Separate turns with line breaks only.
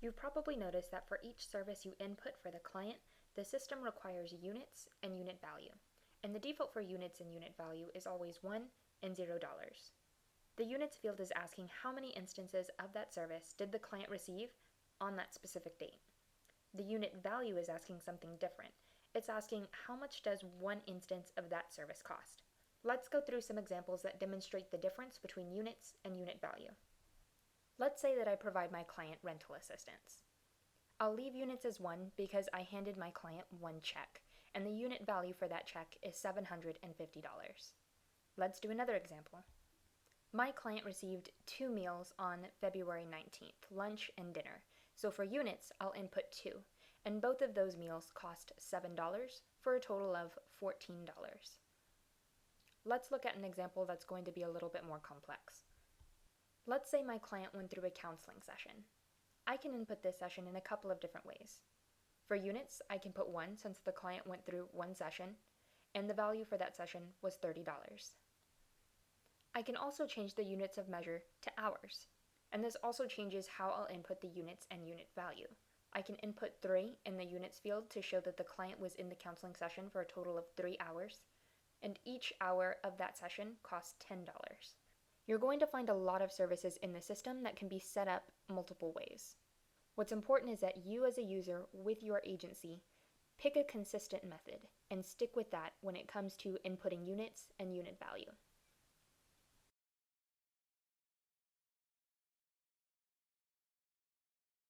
You've probably noticed that for each service you input for the client, the system requires units and unit value. And the default for units and unit value is always 1 and $0. The units field is asking how many instances of that service did the client receive on that specific date. The unit value is asking something different. It's asking how much does one instance of that service cost. Let's go through some examples that demonstrate the difference between units and unit value. Let's say that I provide my client rental assistance. I'll leave units as 1 because I handed my client one check, and the unit value for that check is $750. Let's do another example. My client received 2 meals on February 19th, lunch and dinner. So for units, I'll input 2, and both of those meals cost $7 for a total of $14. Let's look at an example that's going to be a little bit more complex. Let's say my client went through a counseling session. I can input this session in a couple of different ways. For units, I can put 1 since the client went through one session, and the value for that session was $30. I can also change the units of measure to hours, and this also changes how I'll input the units and unit value. I can input 3 in the units field to show that the client was in the counseling session for a total of 3 hours, and each hour of that session costs $10. You're going to find a lot of services in the system that can be set up multiple ways. What's important is that you as a user with your agency pick a consistent method and stick with that when it comes to inputting units and unit value.